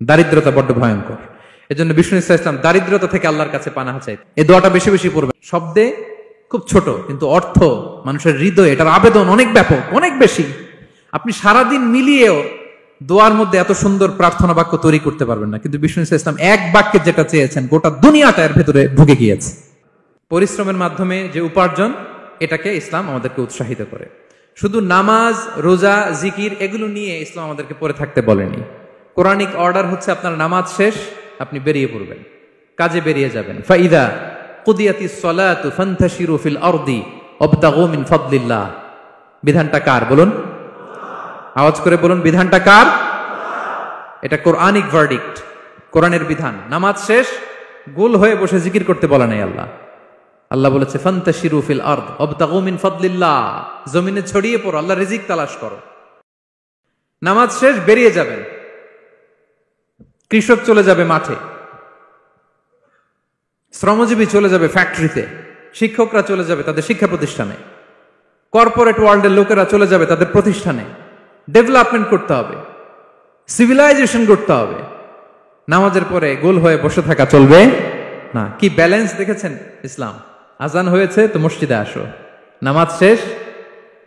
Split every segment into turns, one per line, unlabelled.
দারিদ্রতা বড্ড ভয়ঙ্কর। এজন্য বিষ্ণু ইসলাম দারিদ্রতা থেকে আল্লাহর কাছে পানাহা চাই। এই দোয়াটা বেশি বেশি পড়বে। শব্দে খুব ছোট, কিন্তু অর্থ মানুষের হৃদয়ে এটার আবেদন অনেক ব্যাপক, অনেক বেশি। আপনি সারাদিন মিলিয়েও দোয়ার মধ্যে এত সুন্দর প্রার্থনা বাক্য তৈরি করতে পারবেন না, কিন্তু বিষ্ণু ইসলাম এক বাক্যে যেটা চেয়েছেন গোটা দুনিয়াটা এর ভেতরে ঢুকে গিয়েছে। পরিশ্রমের মাধ্যমে যে উপার্জন, এটাকে ইসলাম আমাদেরকে উৎসাহিত করে। শুধু নামাজ, রোজা, জিকির এগুলো নিয়ে ইসলাম আমাদেরকে পড়ে থাকতে বলেনি। কোরআনিক অর্ডার হচ্ছে আপনার নামাজ শেষ, আপনি বেরিয়ে পড়বেন, কাজে বেরিয়ে যাবেন। ফাইদা কুদিয়াতিস সালাতু ফান্তাশিরু ফিল আরদি ওয়াবতাগু মিন ফাদলিল্লাহ। বিধানটা কার বলুন? আওয়াজ করে বলুন, বিধানটা কার? এটা কোরআনিক ভার্ডিক্ট, কোরআনের বিধান। নামাজ শেষ গোল হয়ে বসে জিকির করতে বলা নাই আল্লাহ। আল্লাহ বলেছে ফান্তাশিরু ফিল আরদ ওয়াবতাগু মিন ফাদলিল্লাহ, জমিনে ছড়িয়ে পড়ো, আল্লাহর রিজিক তালাশ করো। নামাজ শেষ বেরিয়ে যাবেন, কৃষক চলে যাবে মাঠে, শ্রমজীবী চলে যাবে ফ্যাক্টরিতে, শিক্ষকরা চলে যাবে তাদের শিক্ষা প্রতিষ্ঠানে, কর্পোরেট ওয়ার্ল্ডের লোকেরা চলে যাবে তাদের প্রতিষ্ঠানে। ডেভেলপমেন্ট করতে হবে, সিভিলাইজেশন করতে হবে। নামাজের পরে গোল হয়ে বসে থাকা চলবে না। কি ব্যালেন্স দেখেছেন ইসলাম? আজান হয়েছে তো মসজিদে আসো, নামাজ শেষ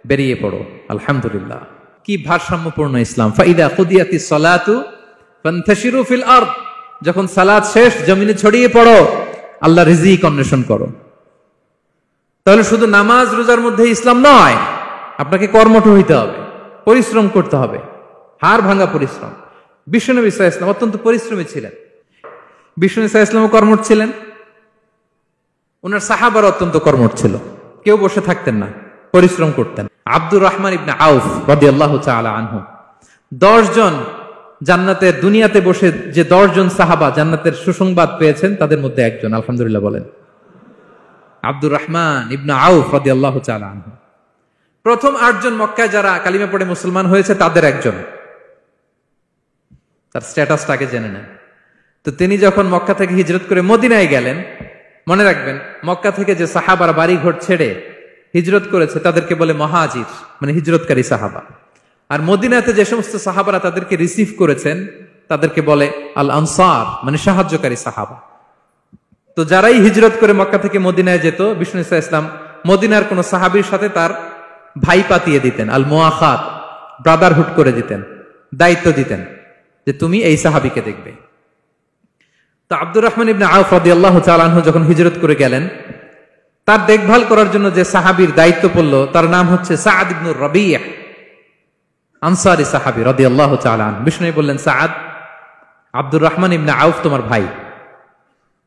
বেরিয়ে পড়ো, আলহামদুলিল্লাহ। কি ভারসাম্যপূর্ণ ইসলাম। ফাইদা কুদিয়াতিস সালাতু ফান্তাশিরু ফিল আরদ, যখন সালাত শেষ জমিনে ছড়িয়ে পড়ো, আল্লাহ রিজিক অন্বেষণ করো। তাহলে শুধু নামাজ রোজার মধ্যে ইসলাম নয়, আপনাকে কর্মঠ হইতে হবে, পরিশ্রম করতে হবে, হাড় ভাঙা পরিশ্রম। বিশ্বনবী সাল্লাল্লাহু আলাইহি ওয়াসাল্লাম অত্যন্ত পরিশ্রমী ছিলেন। বিশ্বনবী সাল্লাল্লাহু আলাইহি ওয়াসাল্লাম কর্মঠ ছিলেন, ওনার সাহাবারা অত্যন্ত কর্মঠ ছিল। কেউ বসে থাকতেন না, পরিশ্রম করতেন। আব্দুর রহমান ইবনে আউফ রাদিয়াল্লাহু তাআলা আনহু 10 জন জান্নাতের, দুনিয়াতে বসে যে 10 জন সাহাবা জান্নাতের সুসংবাদ পেয়েছেন তাদের মধ্যে একজন। আলহামদুলিল্লাহ বলেন। আব্দুর রহমান ইবনে আউফ রাদিয়াল্লাহু তাআলা আনহু প্রথম 8 জন মক্কায় যারা কালিমা পড়ে মুসলমান হয়েছে তাদের একজন। তার স্ট্যাটাসটাকে জেনে নেন। তো তিনি যখন মক্কা থেকে হিজরত করে মদিনায় গেলেন, মনে রাখবেন মক্কা থেকে যে সাহাবারা বাড়ি ঘর ছেড়ে হিজরত করেছে তাদেরকে বলে মহাজির, মানে হিজরতকারী সাহাবা। আর মদিনাতে যে সমস্ত সাহাবারা তাদেরকে রিসিভ করেছেন তাদেরকে বলে আল আনসার, মানে সাহায্যকারী সাহাবা। তো যারাই হিজরত করে মক্কা থেকে মদিনায় যেত, বিষ্ণু ইসলাম মদিনার কোন সাহাবীর সাথে তার ভাই পাতিয়ে দিতেন, আল মুআখাত, ব্রাদারহুড করে দিতেন, দায়িত্ব দিতেন যে তুমি এই সাহাবীকে দেখবে। তো আব্দুর রহমান ইবনে আউফ রাদিয়াল্লাহু তাআলা আনহু যখন হিজরত করে গেলেন, তার দেখভাল করার জন্য যে সাহাবীর দায়িত্ব পড়ল তার নাম হচ্ছে সাআদ ইবনে রাবিয়া, আনসারী সাহাবী রাদিয়াল্লাহু তাআলা আনহু। বিষ্ণু বললেন, সাআদ, আব্দুর রহমান ইবনে আউফ তোমার ভাই,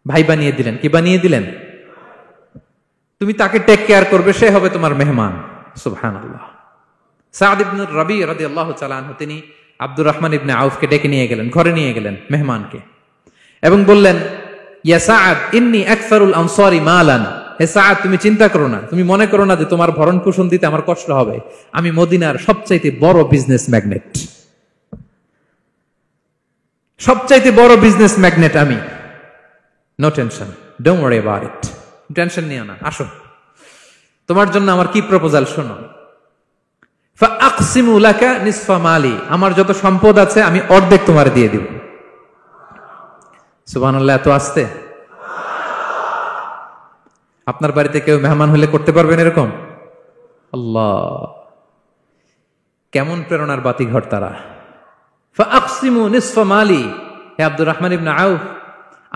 ভাই বানিয়ে দিলেন। কি বানিয়ে দিলেন? তুমি তাকে টেক কেয়ার করবে, সে হবে তোমার মেহমান। সুবহানাল্লাহ। সাআদ ইবনে রাবি রাদিয়াল্লাহু তাআলা আনহু তিনি আব্দুর রহমান ইবনে আউফকে ডেকে নিয়ে গেলেন, ঘরে নিয়ে গেলেন মেহমানকে, এবং বললেন, ইয়া সাআদ ইন্নী আকসারুল আনসারি মালান। হে সাআদ, তুমি চিন্তা করো না, তুমি মনে করো না যে তোমার ভরণ পোষণ দিতে আমার কষ্ট হবে। আমি মদিনার সবচাইতে বড় বিজনেস ম্যাগনেট, সবচাইতে বড় বিজনেস ম্যাগনেট আমি। No tension, don't worry about it. Tension নিও না, আসো, তোমার জন্য আমার কি প্রপোজাল শোনো। ফাআকসিমু লাকা নিসফা মালি, আমার যত সম্পদ আছে আমি অর্ধেক তোমার দিয়ে দিব। সুবহানাল্লাহ। এত আসতে আপনার বাড়িতে কেউ মেহমান হলে করতে পারবেন এরকম? আল্লাহ, কেমন প্রেরণার বাতিঘর তারা। ফাআকসিমু নিসফা মালি, হে আব্দুর রহমান ইবনে আউফ,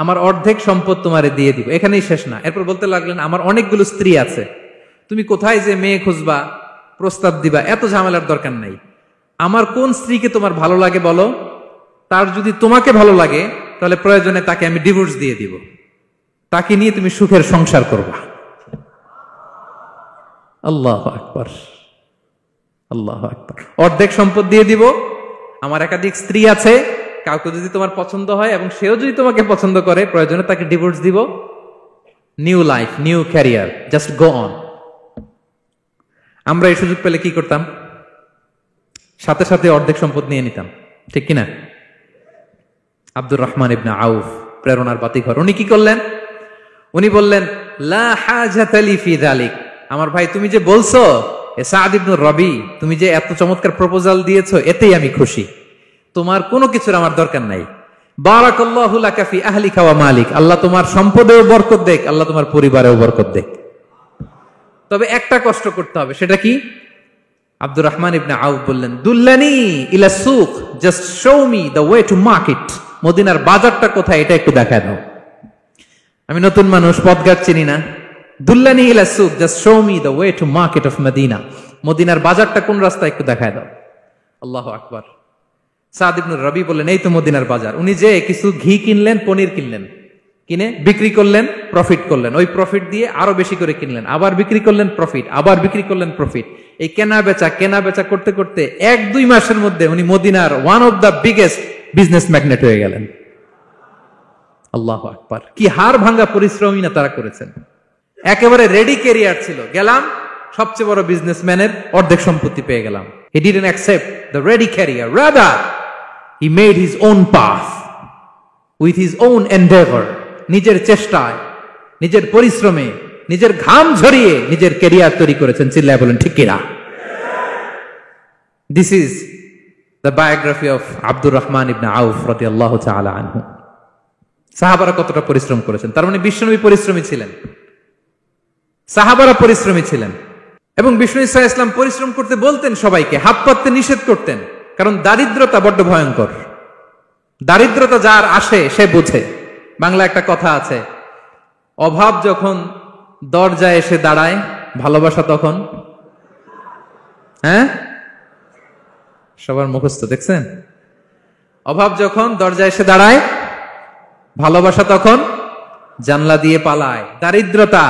আমার অর্ধেক সম্পদ তোমারে দিয়ে দিব। এখানেই শেষ না, এরপর বলতে লাগলেন, আমার অনেকগুলো স্ত্রী আছে, তুমি কোথায় যে মেয়ে খুঁজবা, প্রস্তাব দিবা, এত ঝামেলার দরকার নাই। আমার কোন স্ত্রীকে তোমার ভালো লাগে বলো, তার যদি তোমাকে ভালো লাগে তাহলে প্রয়োজনে তাকে আমি ডিভোর্স দিয়ে দিব, তাকে নিয়ে তুমি সুখের সংসার করবা। আল্লাহু আকবার, আল্লাহু আকবার। অর্ধেক সম্পদ দিয়ে দিব, আমার একাধিক স্ত্রী আছে, কাউকে যদি তোমার পছন্দ হয় এবং সেও যদি তোমাকে পছন্দ করে, প্রয়োজনে তাকে ডিভোর্স দিব। New life, new career, just go on. আমরা এই সুযোগ পেলে কি করতাম? সাথে সাথে অর্ধেক সম্পদ নিয়ে নিতাম, ঠিক কিনা? আব্দুর রহমান ইবনে আউফ প্রেরণার বাতিঘর। উনি কি করলেন? উনি বললেন, লা হাজাতা লি ফি যালিক, আমার ভাই তুমি যে বলছো, এ সাআদ ইবনে রাবি, তুমি যে এত চমৎকার প্রপোজাল দিয়েছো, এতেই আমি খুশি, তোমার কোনো কিছুর আমার দরকার নাই। বারাকাল্লাহু লাকা ফি আহলিকা ওয়া মালিক, আল্লাহ তোমার সম্পদেও বরকত দেখ, আল্লাহ তোমার পরিবারেও বরকত দেখ। তবে একটা কষ্ট করতে হবে, সেটা কি? আব্দুর রহমান ইবনে আউফ বললেন, দুল্লানি ইলা সুক, just show me the way to market. মদিনার বাজারটা কোথায় এটা একটু দেখায় দাও। আমি নতুন মানুষ, পথঘাট চিনি না। দুল্লানি ইলা সুক, just show me the way to market of Medina. মদিনার বাজারটা কোন রাস্তা একটু দেখায় দাও। আল্লাহু আকবার। সাদ ইবনে রবি বললেন, এই তো মদিনার বাজার। উনি যে কিছু ঘি কিনলেন, পনির কিনলেন, কিনে বিক্রি করলেন, প্রফিট করলেন। ওই প্রফিট দিয়ে আরো বেশি করে কিনলেন, আবার বিক্রি করলেন, প্রফিট, আবার বিক্রি করলেন, প্রফিট। এই কেনা বেচা করতে করতে 1-2 মাসের মধ্যে উনি মদিনার one of the biggest business magnate হয়ে গেলেন। আল্লাহু আকবার। কি হাড় ভাঙ্গা পরিশ্রমই না তারা করেছেন। একেবারে রেডি ক্যারিয়ার ছিল, গেলাম সবচেয়ে বড় বিজনেসম্যানের অর্ধেক সম্পত্তি পেয়ে গেলাম। He didn't accept the ready career, rather he made his own path with his own endeavor. নিজের চেষ্টায়, নিজের পরিশ্রমে, নিজের ঘাম ঝরিয়ে নিজের ক্যারিয়ার তৈরি করেছেন। চিল্লায় বলেন ঠিক কিনা? This is the biography of Abdur Rahman ইবনে আউফ রাদিয়াল্লাহু তাআলা আনহু। সাহাবারা কতটা পরিশ্রম করেছেন, তার মানে বিশ্বনবী পরিশ্রমী ছিলেন, সাহাবারা পরিশ্রমী ছিলেন। এবং বিষ্ণু ইসা ইসলাম পরিশ্রম করতে বলতেন সবাইকে, হাত পাততে নিষেধ করতেন, কারণ দারিদ্রতা বড্ড ভয়ঙ্কর। দারিদ্রতা যার আসে সে বুঝে। বাংলা একটা কথা আছে, অভাব যখন দরজায় এসে দাঁড়ায়, ভালোবাসা তখন, হ্যাঁ সবার মুখস্থ দেখছেন? অভাব যখন দরজায় এসে দাঁড়ায়, ভালোবাসা তখন জানলা দিয়ে পালায়। দারিদ্রতা